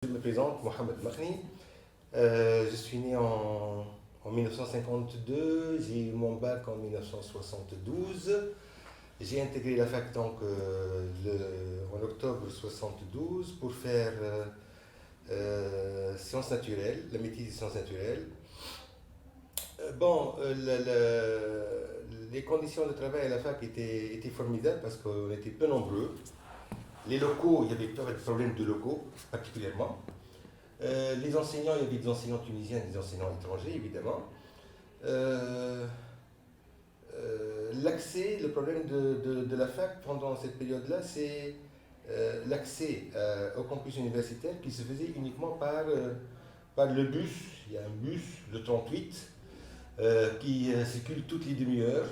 Je me présente, Mohamed Makhni. Je suis né en 1952, j'ai eu mon bac en 1972. J'ai intégré la fac donc, en octobre 72 pour faire sciences naturelles, la maîtrise des sciences naturelles. Les conditions de travail à la fac étaient formidables parce qu'on était peu nombreux. Les locaux, il n'y avait pas de problème de locaux, particulièrement. Les enseignants, il y avait des enseignants tunisiens, des enseignants étrangers, évidemment. L'accès, le problème de la fac pendant cette période-là, c'est l'accès au campus universitaire qui se faisait uniquement par le bus. Il y a un bus, le 38, qui circule toutes les demi-heures.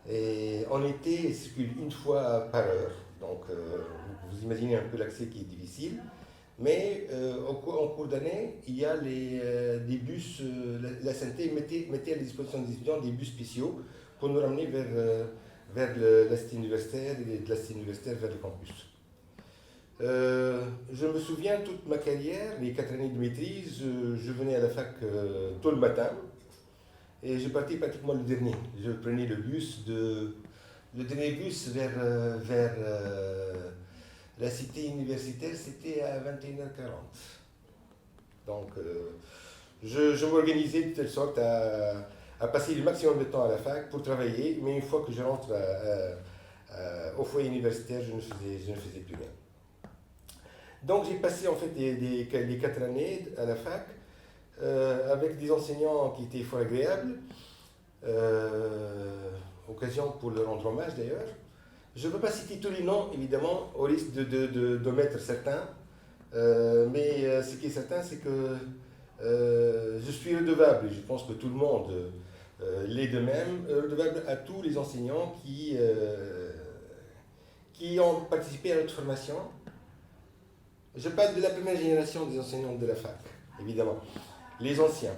Et en été, il circule une fois par heure. Donc, vous imaginez un peu l'accès qui est difficile. Mais en cours d'année, il y a des bus, la SNT mettait à la disposition des étudiants des bus spéciaux pour nous ramener vers la cité universitaire et de la cité universitaire vers le campus. Je me souviens toute ma carrière, les 4 années de maîtrise, je venais à la fac tôt le matin et je partais pratiquement le dernier. Je prenais le dernier bus vers la cité universitaire, c'était à 21h40. Donc, je m'organisais de telle sorte à passer le maximum de temps à la fac pour travailler, mais une fois que je rentre au foyer universitaire, je ne faisais plus rien. Donc, j'ai passé en fait les 4 années à la fac avec des enseignants qui étaient fort agréables, occasion pour leur rendre hommage d'ailleurs. Je ne peux pas citer tous les noms, évidemment, au risque d'omettre certains, mais ce qui est certain, c'est que je suis redevable, et je pense que tout le monde l'est de même, redevable à tous les enseignants qui ont participé à notre formation. Je parle de la première génération des enseignants de la fac, évidemment. Les anciens.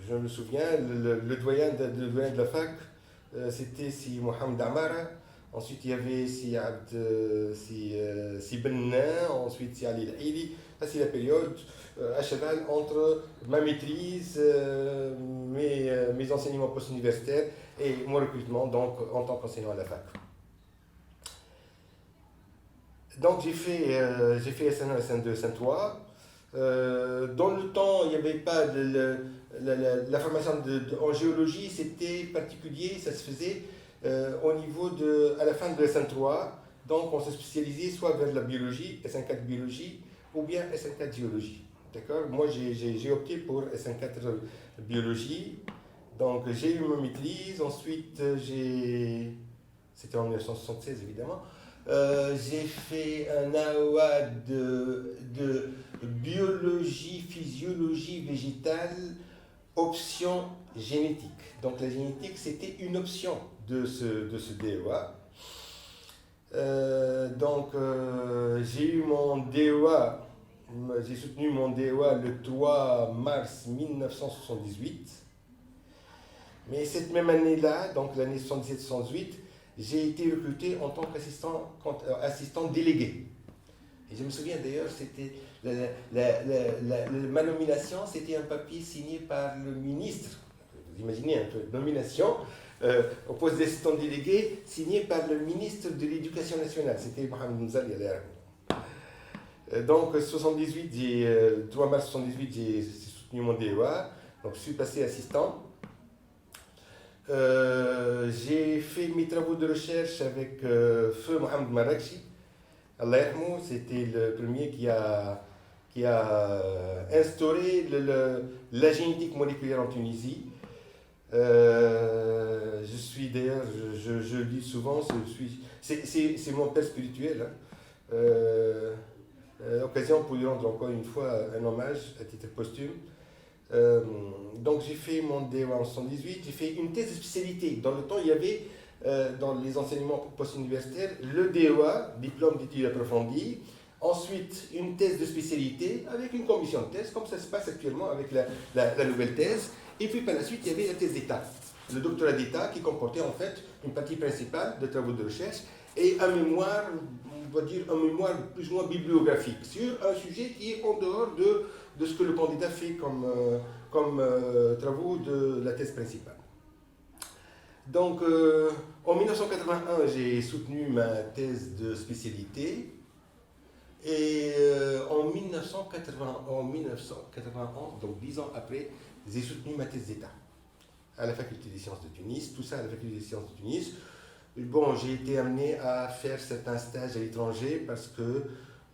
Je me souviens, le doyen de la fac, c'était si Mohamed Amara. Ensuite, il y avait si Benna, ensuite si Ali Al-Aili. Ça, c'est la période à cheval entre ma maîtrise, mes enseignements post-universitaires et mon recrutement donc, en tant qu'enseignant à la fac. Donc, j'ai fait SN1, SN2, SN3. Dans le temps, il n'y avait pas la formation en géologie, c'était particulier, ça se faisait au niveau à la fin de SN3, donc on se spécialisait soit vers la biologie, SN4 biologie, ou bien SN4 géologie. D'accord? Moi j'ai opté pour SN4 biologie, donc j'ai eu ma maîtrise, ensuite c'était en 1976 évidemment, j'ai fait un AOA de biologie, physiologie végétale, option génétique. Donc la génétique c'était une option de ce DEA. J'ai eu mon DEA, j'ai soutenu mon DEA le 3 mars 1978. Mais cette même année-là, donc l'année 77-78, j'ai été recruté en tant qu'assistant délégué. Et je me souviens d'ailleurs, c'était ma nomination, c'était un papier signé par le ministre. Vous imaginez un peu, nomination au poste d'assistant délégué, signé par le ministre de l'Éducation nationale. C'était Mohamed Mzali. Donc, 3 mars 78, j'ai soutenu mon DEA. Donc, je suis passé assistant. J'ai fait mes travaux de recherche avec Feu Mohamed Marakchi. Allah yarhamou, c'était le premier qui a instauré la génétique moléculaire en Tunisie. Je suis d'ailleurs, je le dis souvent, c'est mon père spirituel. Occasion pour lui rendre encore une fois un hommage à titre posthume. Donc j'ai fait mon DEA en 1978, j'ai fait une thèse de spécialité. Dans le temps, il y avait dans les enseignements post-universitaires le DEA, diplôme d'études approfondies, ensuite une thèse de spécialité avec une commission de thèse, comme ça se passe actuellement avec la nouvelle thèse, et puis par la suite il y avait la thèse d'État, le doctorat d'État qui comportait en fait une partie principale de travaux de recherche et un mémoire, on va dire un mémoire plus ou moins bibliographique sur un sujet qui est en dehors de ce que le candidat fait comme travaux de la thèse principale. Donc, en 1981, j'ai soutenu ma thèse de spécialité. Et en 1991, donc 10 ans après, j'ai soutenu ma thèse d'État à la faculté des sciences de Tunis, tout ça à la faculté des sciences de Tunis. Bon, j'ai été amené à faire certains stages à l'étranger parce que,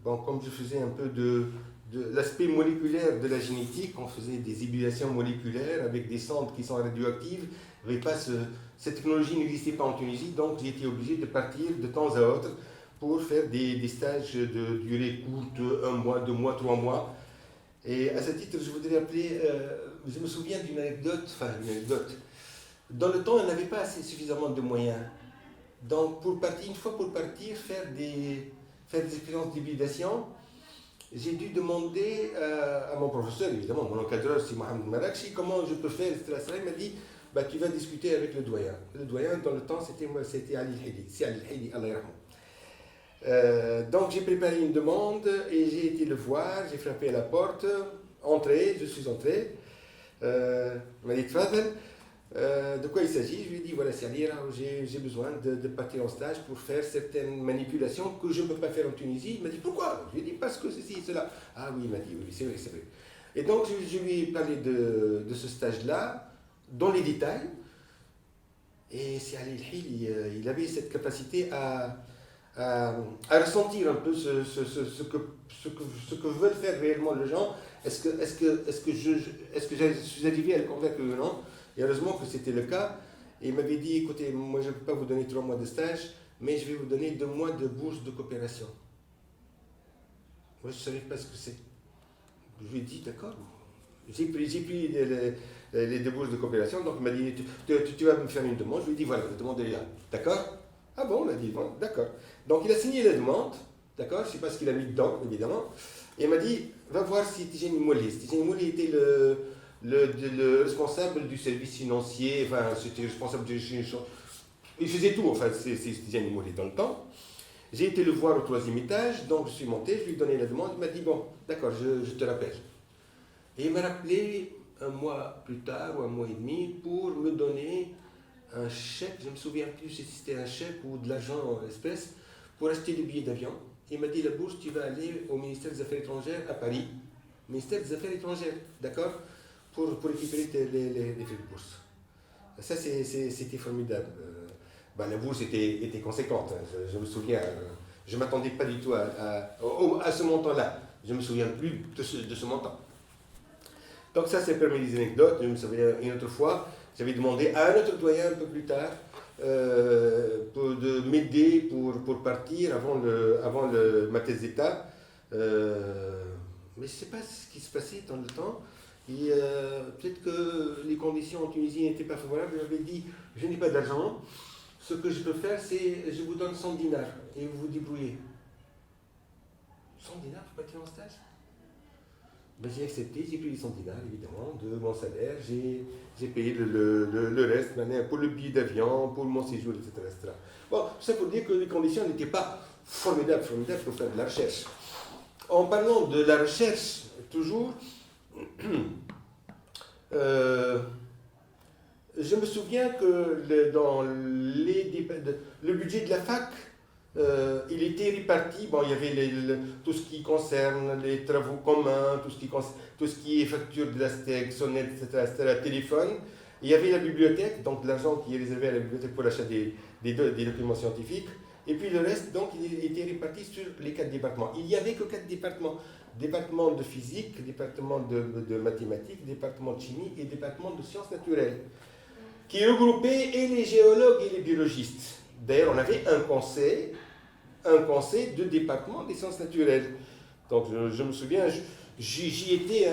bon, comme je faisais un peu de l'aspect moléculaire de la génétique, on faisait des hybриdations moléculaires avec des cendres qui sont radioactives. Cette technologie n'existait pas en Tunisie, donc j'ai été obligé de partir de temps à autre pour faire des stages de durée courte, 1 mois, 2 mois, 3 mois. Et à ce titre, je voudrais appeler, je me souviens d'une anecdote, Dans le temps, on n'avait pas suffisamment de moyens. Donc, une fois pour partir, faire des expériences d'hybridation, j'ai dû demander à mon professeur, évidemment, mon encadreur, c'est Mohamed Marakchi, comment je peux faire, etc. Il m'a dit, bah, tu vas discuter avec le doyen. Le doyen, dans le temps, c'était Ali Hidi. C'est Ali Hidi, Allah yarhamou. Donc j'ai préparé une demande et j'ai été le voir, j'ai frappé à la porte, je suis entré. Il m'a dit, de quoi il s'agit? Je lui ai dit, voilà, c'est Ali, j'ai besoin de partir en stage pour faire certaines manipulations que je ne peux pas faire en Tunisie. Il m'a dit, pourquoi? Je lui ai dit, parce que ceci et cela. Ah oui, il m'a dit, oui, c'est vrai, c'est vrai. Et donc je lui ai parlé de ce stage-là, dans les détails. Et c'est Ali Hil, il avait cette capacité à ressentir un peu ce que veulent faire réellement les gens. Est-ce que je suis arrivé à le convaincre ou non? Et heureusement que c'était le cas. Et il m'avait dit, écoutez, moi je ne peux pas vous donner 3 mois de stage, mais je vais vous donner 2 mois de bourse de coopération. Moi je ne savais pas ce que c'est. Je lui ai dit, d'accord. J'ai pris les 2 bourses de coopération, donc il m'a dit, tu vas me faire une demande. Je lui ai dit, voilà, la demande est là. D'accord? Ah bon, on a dit, bon, d'accord. Donc il a signé la demande, d'accord, je ne sais pas ce qu'il a mis dedans, évidemment, et il m'a dit, va voir si Tijani Mouli. Tijani Mouli était le responsable du service financier, enfin, c'était responsable du... Il faisait tout, enfin, c'est Tijani Mouli dans le temps. J'ai été le voir au 3e étage, donc je suis monté, je lui ai donné la demande, il m'a dit, bon, d'accord, je te rappelle. Et il m'a rappelé 1 mois plus tard, ou 1 mois et demi, pour me donner un chèque, je ne me souviens plus si c'était un chèque ou de l'argent en espèces, pour acheter des billets d'avion. Il m'a dit, la bourse, tu vas aller au ministère des Affaires étrangères à Paris. Ministère des Affaires étrangères, d'accord, pour récupérer les frais de bourse. Ça, c'était formidable. La bourse était conséquente, hein. Je me souviens, je ne m'attendais pas du tout à ce montant-là. Je ne me souviens plus de ce montant. Donc ça, c'est parmi les anecdotes. Je me souviens une autre fois, j'avais demandé à un autre doyen un peu plus tard de m'aider pour partir avant ma thèse d'État. Mais je ne sais pas ce qui se passait dans le temps. Et peut-être que les conditions en Tunisie n'étaient pas favorables. J'avais dit, je n'ai pas d'argent. Ce que je peux faire, c'est je vous donne 100 dinars et vous vous débrouillez. 100 dinars pour partir en stage? J'ai accepté, j'ai pris les 100 dinars, évidemment, de mon salaire. J'ai payé le reste, pour le billet d'avion, pour mon séjour, etc., etc. Bon, ça pour dire que les conditions n'étaient pas formidables pour faire de la recherche. En parlant de la recherche, toujours, je me souviens que dans le budget de la fac, il était réparti. Bon, il y avait tout ce qui concerne les travaux communs, tout ce qui est facture de la STEC, sonnette, etc., téléphone. Il y avait la bibliothèque, donc l'argent qui est réservé à la bibliothèque pour l'achat des documents scientifiques. Et puis le reste, donc, il était réparti sur les 4 départements. Il n'y avait que 4 départements. Département de physique, département de mathématiques, département de chimie et département de sciences naturelles, qui regroupaient et les géologues et les biologistes. D'ailleurs, on avait un conseil de département des sciences naturelles. Donc, je me souviens, j'y étais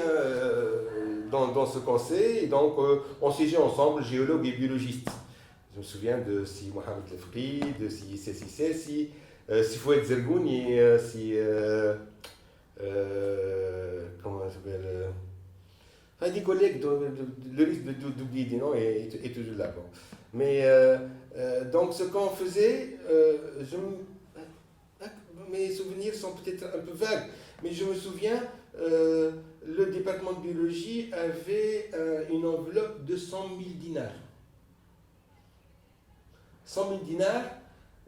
dans ce conseil, et donc on siégeait ensemble, géologues et biologistes. Je me souviens de si Mohamed Lefri, de si si Fouad Zergouni, comment ça s'appelle, des collègues, le risque d'oublier des noms est toujours là. Bon. Mais donc ce qu'on faisait, mes souvenirs sont peut-être un peu vagues, mais je me souviens, le département de biologie avait une enveloppe de 100 000 dinars. 100 000 dinars,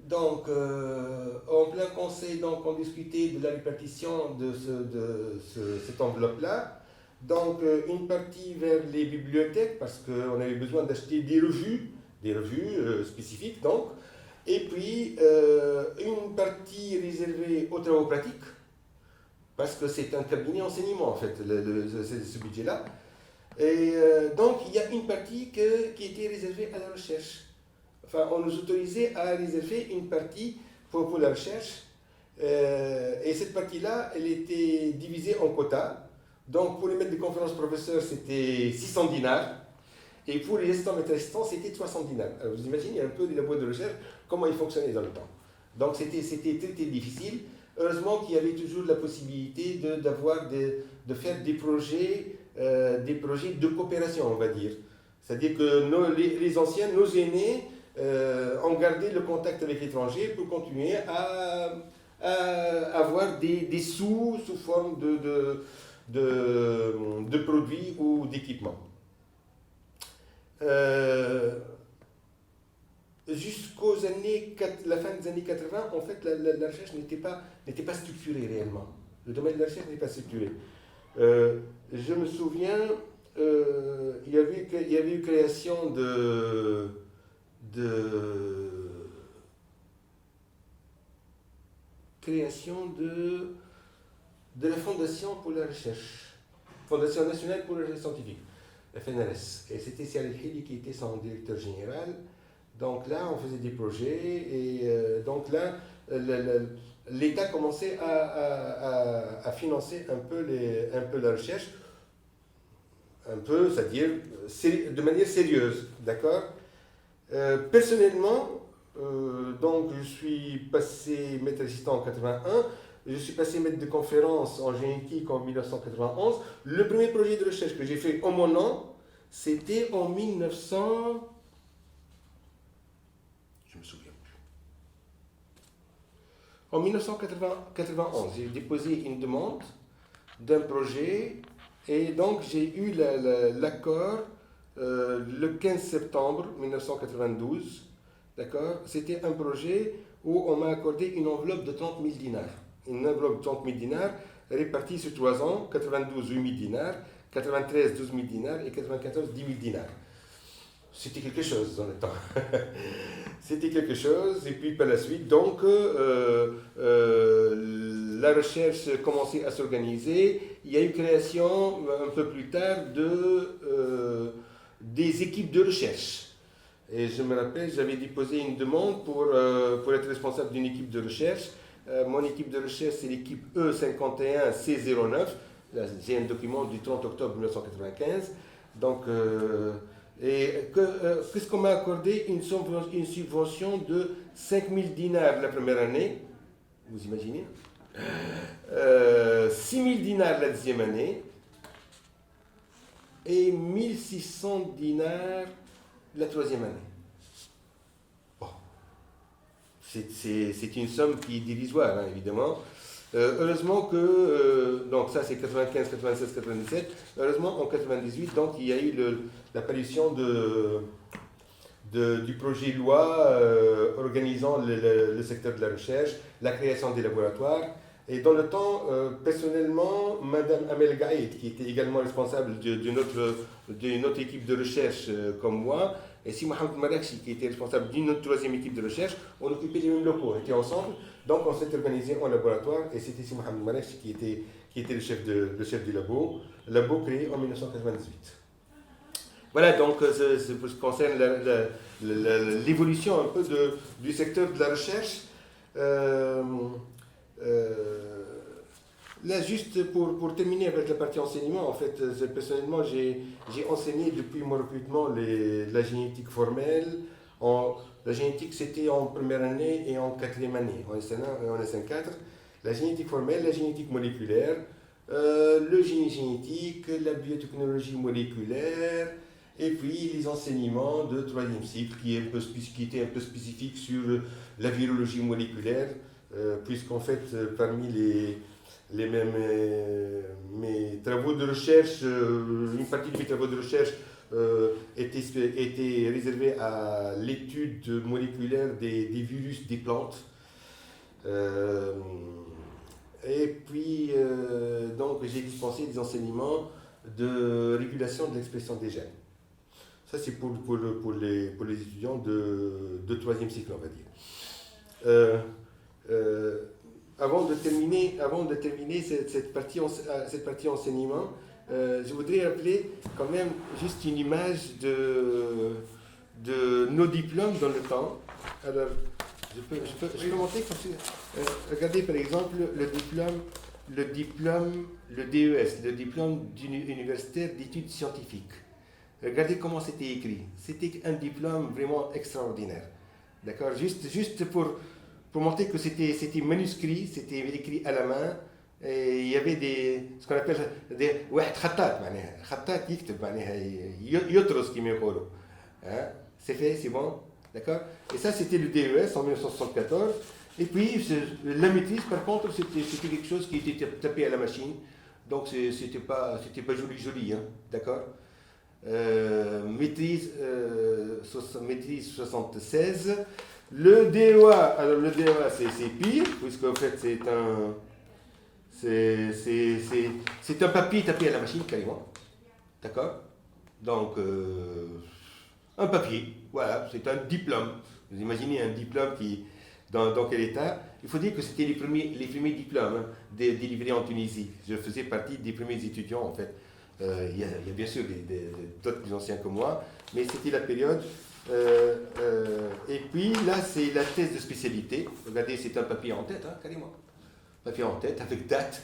donc en plein conseil, donc, on discutait de la répartition de cette enveloppe-là. Donc une partie vers les bibliothèques, parce qu'on avait besoin d'acheter des revues spécifiques, donc, et puis une partie réservée aux travaux pratiques, parce que c'est un cabinet enseignement en fait, ce budget-là. Et donc il y a une partie qui était réservée à la recherche. Enfin, on nous autorisait à réserver une partie pour la recherche. Et cette partie-là, elle était divisée en quotas. Donc pour les maîtres de conférences professeurs, c'était 600 dinars. Et pour les assistants maîtres assistants, c'était 300 dinars. Alors vous imaginez un peu les labos de recherche, comment ils fonctionnaient dans le temps. Donc c'était très difficile. Heureusement qu'il y avait toujours la possibilité de faire des projets de coopération, on va dire. C'est-à-dire que les anciens, nos aînés, ont gardé le contact avec l'étranger pour continuer à avoir des sous forme de produits ou d'équipements. Jusqu'aux années, la fin des années 80, en fait, la recherche n'était pas structurée réellement. Le domaine de la recherche n'est pas structuré. Je me souviens, il y avait eu création de la Fondation pour la recherche, Fondation nationale pour la recherche scientifique, FNRS. Et c'était Sial El-Hili qui était son directeur général. Donc là, on faisait des projets et donc là, l'État commençait à financer un peu la recherche, c'est-à-dire de manière sérieuse, d'accord. Personnellement, donc je suis passé maître assistant en 81, je suis passé maître de conférence en génétique en 1991. Le premier projet de recherche que j'ai fait en mon nom, c'était en 1900... Je me souviens plus. En 1991, j'ai déposé une demande d'un projet et donc j'ai eu l'accord le 15 septembre 1992. D'accord. C'était un projet où on m'a accordé une enveloppe de 30 000 dinars. Une enveloppe de 30 000 dinars répartie sur 3 ans, 92, 8 000 dinars, 93, 12 000 dinars et 94, 10 000 dinars. C'était quelque chose dans le temps. C'était quelque chose, et puis par la suite, donc, la recherche commençait à s'organiser. Il y a eu création, un peu plus tard, des équipes de recherche. Et je me rappelle, j'avais déposé une demande pour être responsable d'une équipe de recherche. Mon équipe de recherche, c'est l'équipe E51C09. Là, j'ai un document du 30 octobre 1995. Donc, qu'est-ce qu'on m'a accordé? Une subvention de 5 000 dinars la première année. Vous imaginez? 6 000 dinars la deuxième année. Et 1 600 dinars la troisième année. Bon. C'est une somme qui est dérisoire, hein, évidemment. Heureusement que, donc ça c'est 95, 96, 97, heureusement en 98, donc il y a eu l'apparition du projet de loi organisant le secteur de la recherche, la création des laboratoires. Et dans le temps, personnellement, Madame Amel Gaïd, qui était également responsable d'une autre équipe de recherche comme moi, et si Mohamed Marakchi, qui était responsable d'une autre troisième équipe de recherche, on occupait les mêmes locaux, on était ensemble. Donc on s'est organisé en laboratoire, et c'était si Mohamed Marakchi qui était le chef du labo créé en 1998. Voilà, donc pour ce qui concerne l'évolution un peu du secteur de la recherche. Là, juste pour terminer avec la partie enseignement, en fait, personnellement, j'ai enseigné depuis mon recrutement la génétique formelle. La génétique, c'était en première année et en quatrième année, en SN1 et en SN4. La génétique formelle, la génétique moléculaire, le génie génétique, la biotechnologie moléculaire, Et puis les enseignements de troisième cycle qui étaient un peu spécifiques sur la virologie moléculaire, puisqu'en fait, parmi mes travaux de recherche, une partie de mes travaux de recherche était réservée à l'étude moléculaire des virus des plantes. Et puis, donc, j'ai dispensé des enseignements de régulation de l'expression des gènes. Ça, c'est pour les étudiants de troisième cycle, on va dire. Avant de terminer cette partie enseignement, je voudrais rappeler quand même juste une image de nos diplômes dans le temps. Alors, je peux montrer comme ça. Regardez par exemple le DES, le diplôme universitaire d'études scientifiques. Regardez comment c'était écrit. C'était un diplôme vraiment extraordinaire. D'accord? Juste pour montrer que c'était manuscrit, c'était écrit à la main. Et il y avait ce qu'on appelle des khatat, khatat يكتب معناها يطرز كما يقولوا. C'est fait, c'est bon, d'accord? Et ça c'était le DES en 1974. Et puis la maîtrise par contre c'était quelque chose qui était tapé à la machine. Donc c'était pas joli, hein, d'accord? Maîtrise 76. Le DEA, alors le DEA c'est pire, puisque en fait c'est un papier tapé à la machine carrément. D'accord? Donc, un papier, voilà, c'est un diplôme. Vous imaginez un diplôme qui, dans quel état? Il faut dire que c'était les premiers diplômes, hein, délivrés en Tunisie. Je faisais partie des premiers étudiants en fait. Il y a bien sûr d'autres plus anciens que moi, mais c'était la période. Et puis là, c'est la thèse de spécialité. Regardez, c'est un papier en tête, hein, carrément. Papier en tête avec date.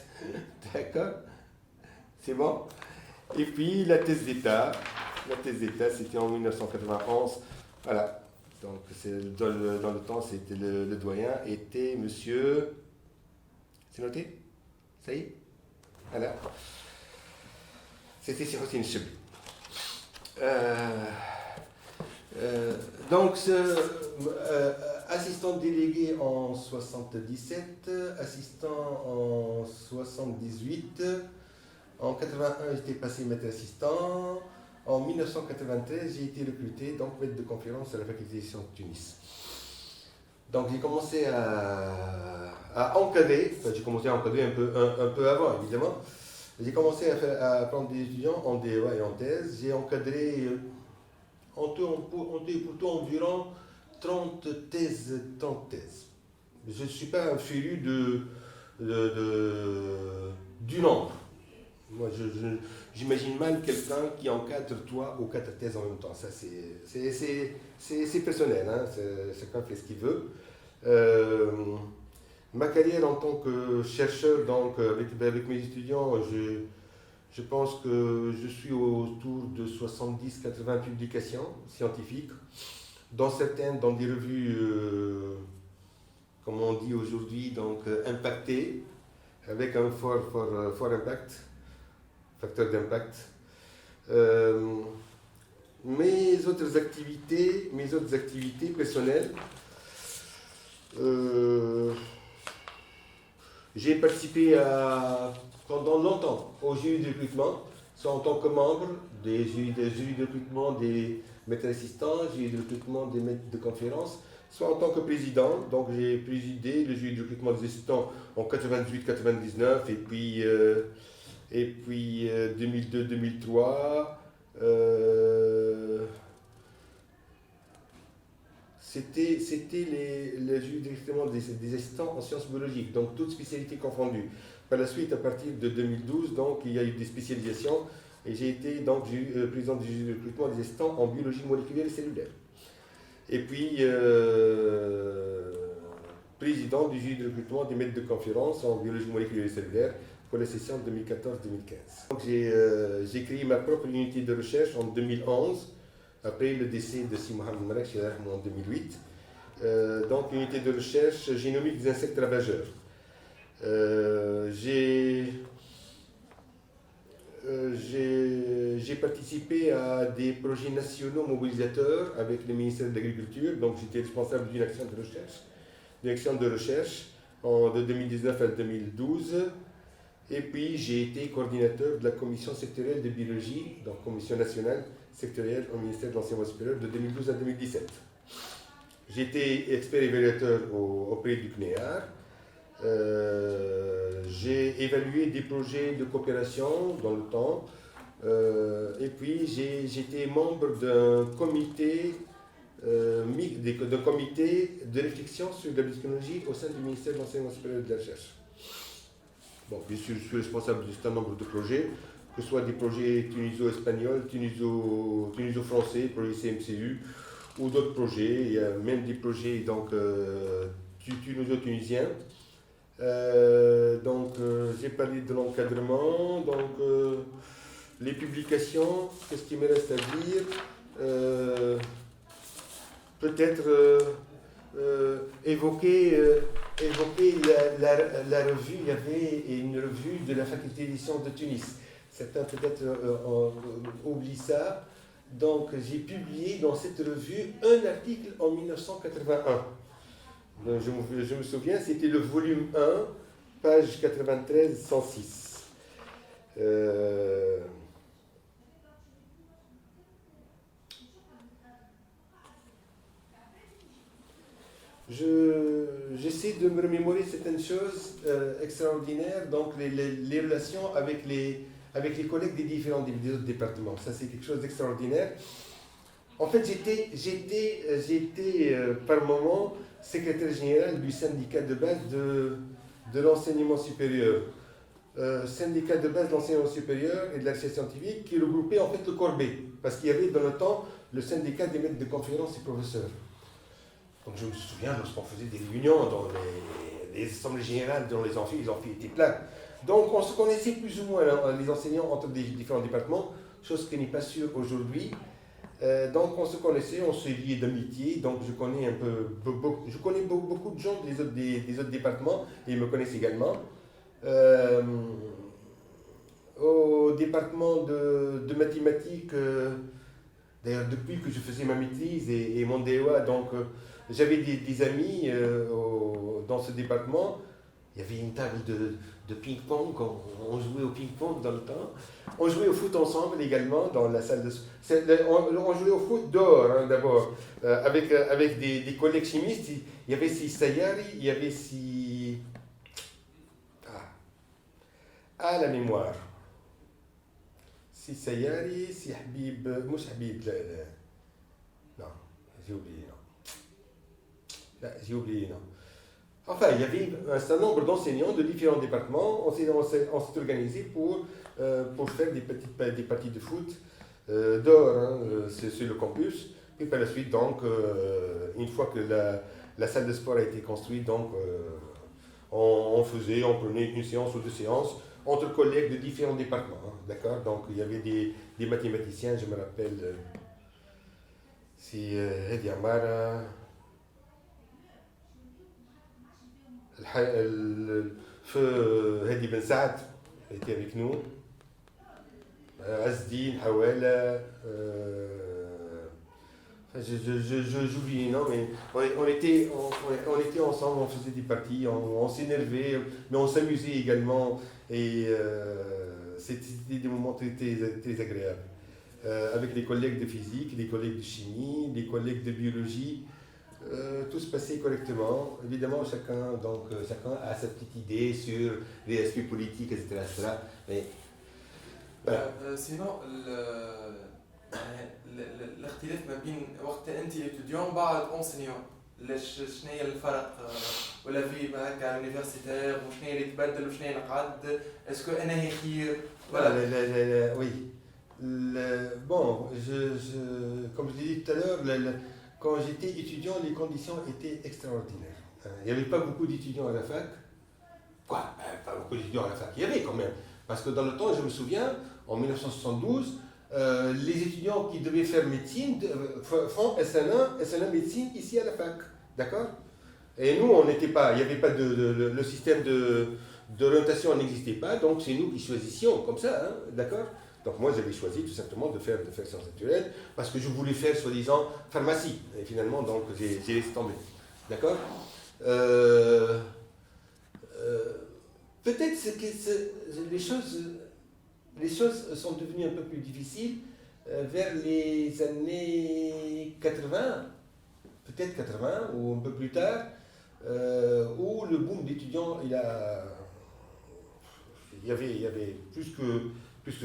D'accord? C'est bon? Et puis la thèse d'État. La thèse d'État, c'était en 1991. Voilà. Donc, dans le temps, c'était le doyen était monsieur. C'est noté? Ça y est? Voilà. C'était sur Hossein Chebli. Donc, assistant délégué en 77, assistant en 78, en 81 j'étais passé maître assistant, en 1993 j'ai été recruté donc maître de conférence à la faculté des sciences de Tunis. Donc j'ai commencé à encadrer, enfin, j'ai commencé à encadrer un peu avant évidemment. J'ai commencé à prendre des étudiants en DEA et en thèse. J'ai encadré en tout environ 30 thèses. Je ne suis pas un féru du nombre. Moi, j'imagine mal quelqu'un qui encadre 3 ou 4 thèses en même temps. Ça, c'est personnel, hein. Chacun fait ce qu'il veut. Ma carrière en tant que chercheur, donc avec mes étudiants, je pense que je suis autour de 70-80 publications scientifiques, dont certaines dans des revues, comme on dit aujourd'hui, donc impactées, avec un fort impact, facteur d'impact. Mes autres activités personnelles, j'ai participé pendant longtemps au jury de recrutement, soit en tant que membre des jurys de recrutement des maîtres assistants, jury de recrutement des maîtres de conférence, soit en tant que président. Donc j'ai présidé le jury de recrutement des assistants en 98-99 et puis 2002-2003. C'était le jury de recrutement des assistants en sciences biologiques, donc toutes spécialités confondues. Par la suite, à partir de 2012, donc, il y a eu des spécialisations et j'ai été donc président du jury de recrutement des assistants en biologie moléculaire et cellulaire. Et puis, président du jury de recrutement des maîtres de conférence en biologie moléculaire et cellulaire pour la session 2014-2015. Donc, j'ai créé ma propre unité de recherche en 2011. Après le décès de Si Mohamed Malak en 2008. Donc, unité de recherche génomique des insectes ravageurs. J'ai participé à des projets nationaux mobilisateurs avec le ministère de l'Agriculture. Donc j'étais responsable d'une action de recherche de 2019 à 2012. Et puis j'ai été coordinateur de la commission sectorielle de biologie, donc commission nationale sectorielle au ministère de l'Enseignement supérieur de 2012 à 2017. J'ai été expert évaluateur auprès du CNEAR. J'ai évalué des projets de coopération dans le temps. Et puis j'étais membre d'un comité, de réflexion sur la biotechnologie au sein du ministère de l'Enseignement supérieur et de la Recherche. Bon, bien sûr, je suis responsable d'un certain nombre de projets, que ce soit des projets tuniso-espagnols, tuniso-français, projets CMCU, ou d'autres projets. Il y a même des projets donc, tuniso-tunisiens. J'ai parlé de l'encadrement, les publications, qu'est-ce qu'il me reste à dire? Peut-être évoquer la revue. Il y avait une revue de la faculté des sciences de Tunis. Certains peut-être oublient ça. Donc j'ai publié dans cette revue un article en 1981. Donc, je me souviens, c'était le volume 1, page 93-106. J'essaie de me remémorer certaines choses extraordinaires, donc les relations avec les collègues des différents autres départements. Ça, c'est quelque chose d'extraordinaire. En fait, j'étais par moment secrétaire général du syndicat de base de l'enseignement supérieur. Syndicat de base de l'enseignement supérieur et de la recherche scientifique qui regroupait en fait le Corbet, parce qu'il y avait dans le temps le syndicat des maîtres de conférences et professeurs. Donc je me souviens lorsqu'on faisait des réunions dans les assemblées générales, dans les amphis étaient pleins. Donc on se connaissait plus ou moins les enseignants entre les différents départements, chose qui n'est pas sûre aujourd'hui. Donc on se connaissait, on se liait d'amitié, donc je connais beaucoup de gens des autres départements, et ils me connaissent également. Au département de mathématiques, d'ailleurs depuis que je faisais ma maîtrise et mon DEA, donc j'avais des amis dans ce département. Il y avait une table de ping-pong, on jouait au ping-pong dans le temps. On jouait au foot ensemble également dans la salle de... On jouait au foot dehors, hein, d'abord, avec des collègues chimistes. Il y avait si Sayari, il y avait si... la mémoire. Si Sayari, si Habib... Mouch Habib, non, j'ai oublié, non. Là, j'ai oublié, non. Enfin, il y avait un certain nombre d'enseignants de différents départements. On s'est organisé pour faire des parties de foot dehors, hein, sur le campus. Et par la suite, donc, une fois que la salle de sport a été construite, donc, on prenait une séance ou deux séances entre collègues de différents départements. Hein, d'accord? Donc, il y avait des mathématiciens, je me rappelle, c'est Hedi Amara. Hedi Ben Saad était avec nous, Azdin, Hawala, j'oublie, non, mais on était ensemble, on faisait des parties, on s'énervait, mais on s'amusait également, et c'était des moments très, très, très agréables. Avec les collègues de physique, les collègues de chimie, les collègues de biologie. Tout se passait correctement. Évidemment, chacun a sa petite idée sur les aspects politiques, etc. Mais, voilà. sinon, الاختلاف ما بين وقت انت étudiant بعد enseignant شنو هي الفرق ولا في هكا يونيفرسيتير وشنو هي اللي تبدل وشنو هي نقعد اسكو انا هي خير voilà. Oui. Bon, comme je l'ai dit tout à l'heure, quand j'étais étudiant, les conditions étaient extraordinaires. Il n'y avait pas beaucoup d'étudiants à la fac. Quoi? Pas beaucoup d'étudiants à la fac. Il y avait quand même. Parce que dans le temps, je me souviens, en 1972, les étudiants qui devaient faire médecine font SN1 médecine ici à la fac. D'accord? Et nous, on n'était pas, il n'y avait pas le système d'orientation n'existait pas, donc c'est nous qui choisissions comme ça, hein, d'accord? Donc moi j'avais choisi tout simplement de faire sciences naturelles parce que je voulais faire soi-disant pharmacie. Et finalement donc j'ai laissé tomber. D'accord. Peut-être que les choses sont devenues un peu plus difficiles vers les années 80, peut-être 80 ou un peu plus tard, où le boom d'étudiants, il y avait plus que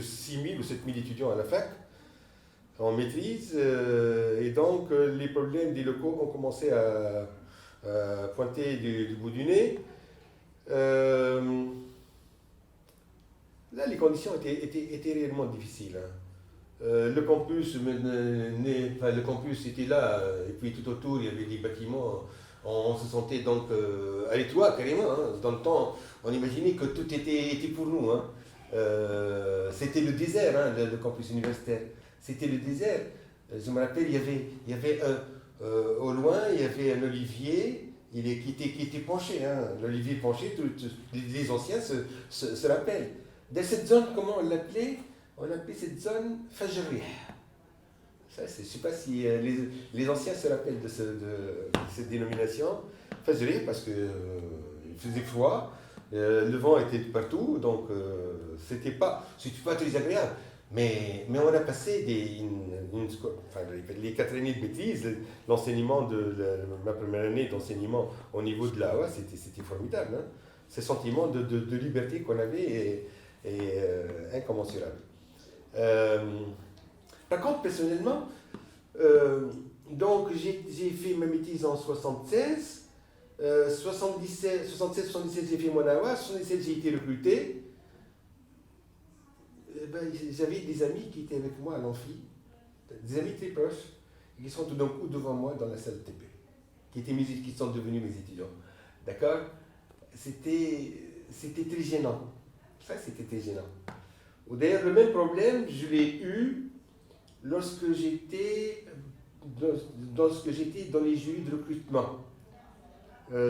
6 000 ou 7 000 étudiants à la fac en maîtrise, et donc les problèmes des locaux ont commencé à pointer du bout du nez. Là, les conditions étaient réellement difficiles. Hein. Le campus était là, et puis tout autour, il y avait des bâtiments. On se sentait donc à l'étroit, carrément. Hein. Dans le temps, on imaginait que tout était pour nous. Hein. C'était le désert, hein, le campus universitaire. C'était le désert. Je me rappelle, il y avait au loin, il y avait un olivier qui était penché. Hein. L'olivier penché, les anciens se rappellent. Dans cette zone, comment on l'appelait? On appelait cette zone Fajri. Je ne sais pas si les anciens se rappellent de cette dénomination. Fajri, parce qu'il faisait froid, le vent était de partout, donc c'était pas très agréable. Mais on a passé les 4 années de maîtrise, l'enseignement ma première année d'enseignement au niveau de l'AOA, c'était formidable. Hein. Ce sentiment de liberté qu'on avait est incommensurable. Par contre, personnellement, donc j'ai fait ma maîtrise en 76, 77 j'ai fait mon AOA, 77 j'ai été recruté. J'avais des amis qui étaient avec moi à l'amphi, des amis très proches, qui sont tout d'un coup devant moi dans la salle de TP, qui sont devenus mes étudiants. D'accord? C'était très gênant. Ça, c'était très gênant. D'ailleurs, le même problème, je l'ai eu lorsque j'étais dans les jurys de recrutement.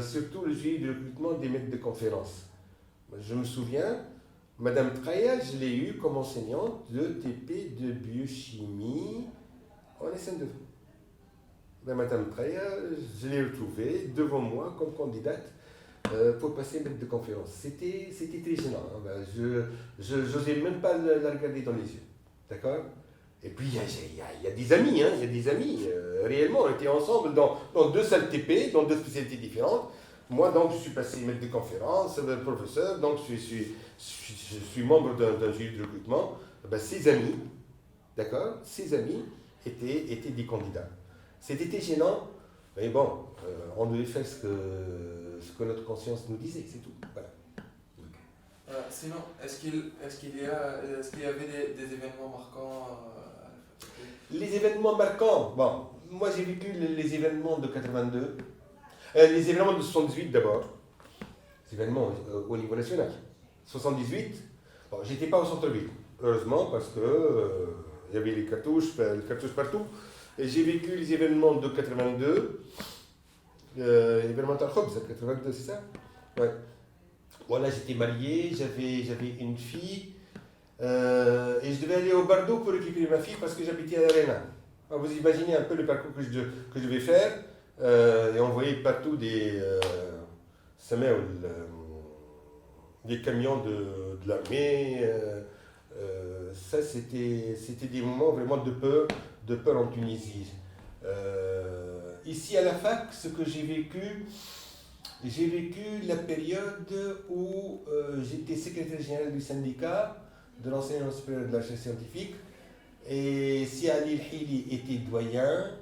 Surtout le jury de recrutement des maîtres de conférences. Je me souviens, Madame Traya, je l'ai eue comme enseignante de TP de biochimie en SN2. Madame Traya, je l'ai retrouvée devant moi comme candidate pour passer maître de conférence. C'était très gênant. Je n'osais même pas la regarder dans les yeux. D'accord? Et puis il y a des amis, hein, il y a des amis. Réellement, on était ensemble dans 2 salles TP, dans 2 spécialités différentes. Moi, donc, je suis passé maître de conférence, professeur, donc je suis membre d'un jury de recrutement. Ses amis, d'accord, ses amis étaient des candidats. C'était gênant, mais bon, on devait faire ce que notre conscience nous disait, c'est tout. Voilà. Sinon, est-ce qu'il y avait des événements marquants Les événements marquants, bon, moi j'ai vécu les événements de 82, les événements de 78 d'abord, les événements au niveau national. 78, bon, j'étais pas au centre-ville, heureusement, parce que il y avait les cartouches partout. Et j'ai vécu les événements de 82, événements Al-Khobz, 82, c'est ça? Ouais. Voilà, j'étais marié, j'avais une fille, et je devais aller au Bardo pour récupérer ma fille parce que j'habitais à l'Arena. Vous imaginez un peu le parcours que je devais faire, et on voyait partout des camions de l'armée. Ça, c'était des moments vraiment de peur en Tunisie. Ici à la fac, ce que j'ai vécu la période où j'étais secrétaire général du syndicat de l'enseignement supérieur de la recherche scientifique, et Si Ali El-Hili était doyen,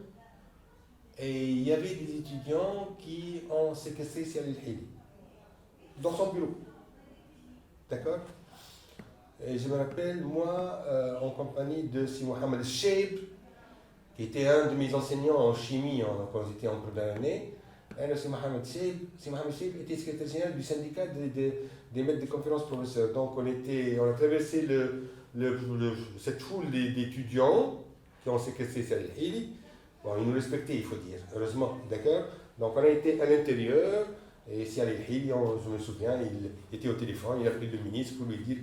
et il y avait des étudiants qui ont séquestré Si Ali El-Hili dans son bureau. D'accord? Et je me rappelle, moi, en compagnie de Si Mohamed Cheib, qui était un de mes enseignants en chimie quand j'étais en première année. Si Mohamed Cheib était secrétaire général du syndicat des maîtres de conférences professeurs. Donc on a traversé cette foule d'étudiants qui ont séquestré Salah El-Hili. Bon, ils nous respectaient, il faut dire, heureusement, d'accord? Donc on a été à l'intérieur, Et si je me souviens, il était au téléphone, il a pris le ministre pour lui dire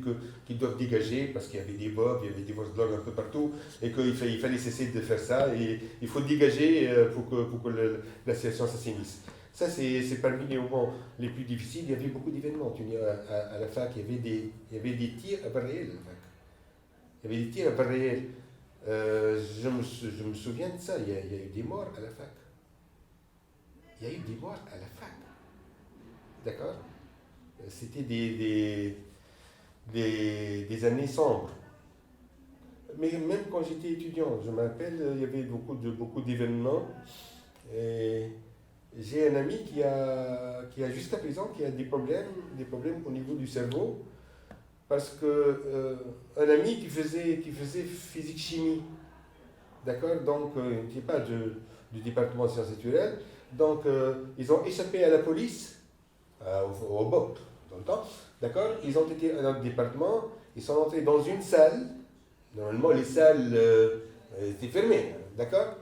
qu'ils doivent dégager parce qu'il y avait des bobs, il y avait des fausses blogs un peu partout et qu'il fallait cesser de faire ça et il faut dégager pour que la situation s'assainisse. Ça, c'est parmi les moments les plus difficiles. Il y avait beaucoup d'événements. À la fac, il y avait des tirs à balles réelles. Il y avait des tirs à balles réelles. Je me souviens de ça. Il y a eu des morts à la fac. Il y a eu des morts à la fac. D'accord? C'était des années sombres. Mais même quand j'étais étudiant, je me rappelle, il y avait beaucoup d'événements. Et j'ai un ami qui a jusqu'à présent qui a des problèmes au niveau du cerveau. Parce que un ami qui faisait physique-chimie, d'accord? Donc, il n'était pas du département de sciences naturelles. Donc, ils ont échappé à la police. Au BOP, dans le temps, d'accord? Ils ont été dans le département, ils sont entrés dans une salle. Normalement, les salles étaient fermées, d'accord?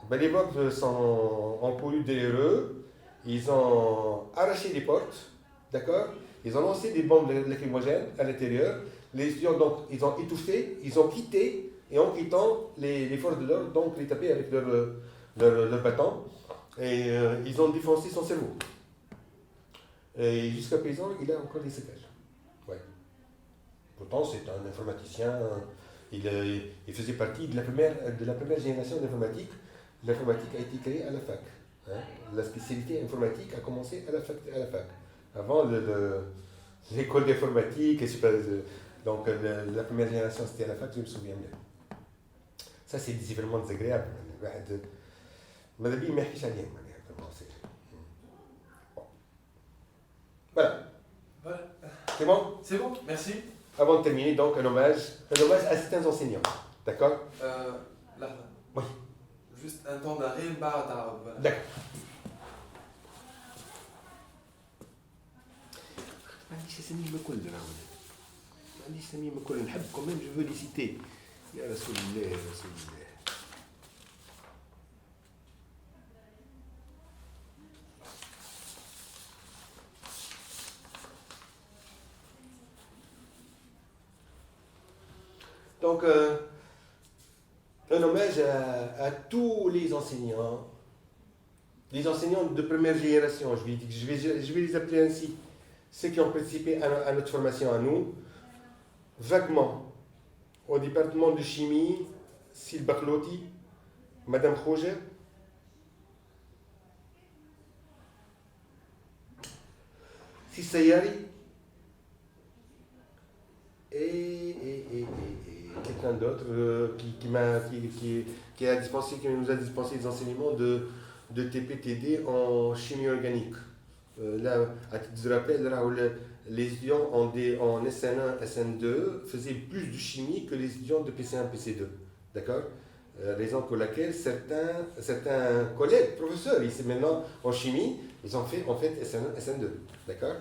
Ben, les BOP ont couru derrière eux, ils ont arraché les portes, d'accord? Ils ont lancé des bombes lacrymogènes à l'intérieur. Les étudiants, donc, ils ont étouffé, ils ont quitté, et en quittant, les forces de l'ordre, donc, les tapaient avec leur bâton, et ils ont défoncé son cerveau. Et jusqu'à présent, il a encore des séquelles. Ouais. Pourtant, c'est un informaticien. Il faisait partie de la première génération d'informatique. L'informatique a été créée à la fac. Hein. La spécialité informatique a commencé à la fac. Avant l'école d'informatique, donc la première génération c'était à la fac, je me souviens bien. Ça, c'est des événements désagréables. Voilà. C'est bon? C'est bon, merci. Avant de terminer, donc, un hommage à certains enseignants. D'accord? Là. Oui. Juste un temps d'arrêt, D'accord. ما عنديش اساميهم الكل راهو ما عنديش اساميهم الكل نحب كمان جو فو لي سيتي يا رسول الله يا رسول الله. Donc, un hommage à tous les enseignants de première génération, je vais les appeler ainsi, ceux qui ont participé à notre formation à nous, vaguement, au département de chimie, Sil Bakhlouti, Madame Khouja, Sil Sayari, et quelqu'un d'autre qui nous a dispensé des enseignements de TPTD en chimie organique. Là, à titre de rappel, les étudiants en SN1, SN2 faisaient plus de chimie que les étudiants de PC1, PC2. D'accord? Raison pour laquelle certains collègues, professeurs, ici maintenant en chimie, ils ont fait en fait SN1, SN2. D'accord?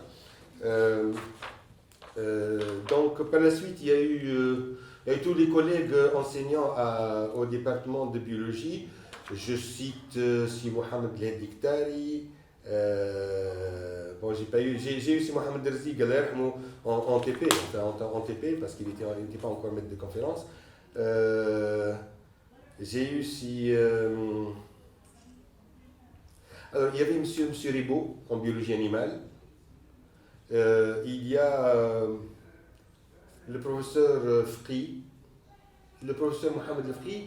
Donc, par la suite, il y a eu tous les collègues enseignants au département de biologie. Je cite si Mohamed Lediktari. Bon, j'ai eu si Mohamed Derzi en TP, en TP, parce qu'il n'était pas encore maître de conférence. J'ai eu si. Alors, il y avait monsieur Ribaud en biologie animale. Il y a le professeur Fri, le professeur Mohamed Fri,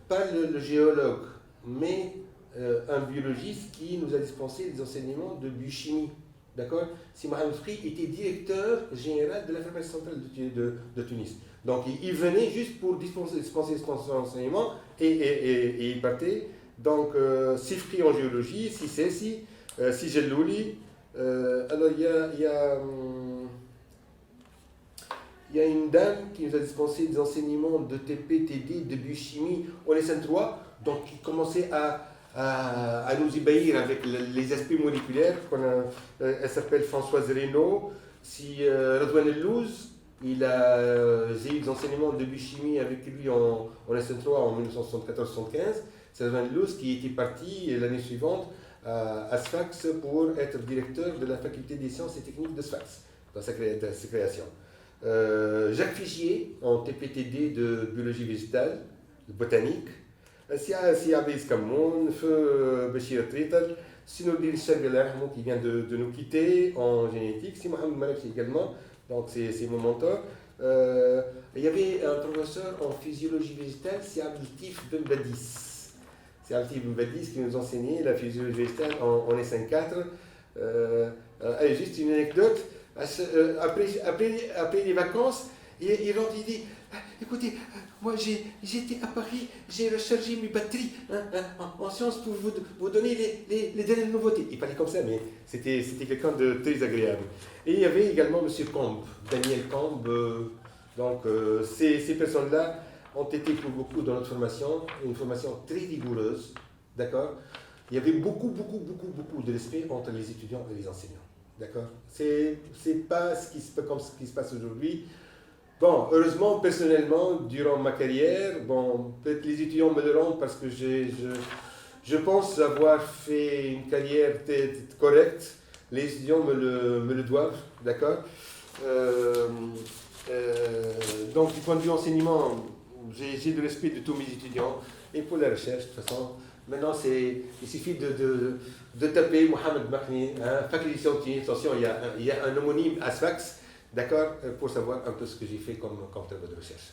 pas le géologue, mais un biologiste qui nous a dispensé des enseignements de biochimie. D'accord? Si Mohamed Fri était directeur général de la pharmacie centrale de Tunis. Donc il venait juste pour dispenser son enseignement et il partait. Donc si Fri en géologie, si Cessi, si Gellouli. Alors il y a une dame qui nous a dispensé des enseignements de TP, TD, de biochimie en SN3, donc qui commençait à nous ébahir avec les aspects moléculaires. Elle s'appelle Françoise Reynaud. Si Radouane Ellouz, j'ai eu des enseignements de biochimie avec lui en SN3 en 1974-75. C'est Radouane Ellouz qui était parti l'année suivante à Sfax pour être directeur de la faculté des sciences et techniques de Sfax, dans sa création. Jacques Fichier, en TPTD de biologie végétale, de botanique. Si Abis Kamoun, Feu Bachir Trital, Sinodil Chabelah, qui vient de nous quitter en génétique, si Mohamed Malek également, donc c'est mon mentor. Il y avait un professeur en physiologie végétale, c'est Abdeltif Ben Badis. C'est Abdeltif Ben Badis qui nous enseignait la physiologie végétale en S54. Juste une anecdote, après les vacances, il rentre, il dit écoutez, moi j'étais à Paris, j'ai rechargé mes batteries en sciences pour vous donner les dernières nouveautés. Il parlait comme ça, mais c'était quelqu'un de très agréable. Et il y avait également M. Combe, Daniel Combe. Donc ces personnes-là ont été pour beaucoup dans notre formation, une formation très rigoureuse, d'accord. Il y avait beaucoup de respect entre les étudiants et les enseignants, d'accord. C'est pas comme ce qui se passe aujourd'hui. Bon, heureusement, personnellement, durant ma carrière, bon, peut-être les étudiants me le rendent parce que je pense avoir fait une carrière correcte. Les étudiants me le doivent, d'accord. Donc, du point de vue enseignement, j'ai le respect de tous mes étudiants. Et pour la recherche, de toute façon, maintenant, il suffit de taper Mohamed Makhni, faculté scientifique. Attention, il y a un homonyme à Sfax, d'accord, pour savoir un peu ce que j'ai fait comme travail de recherche.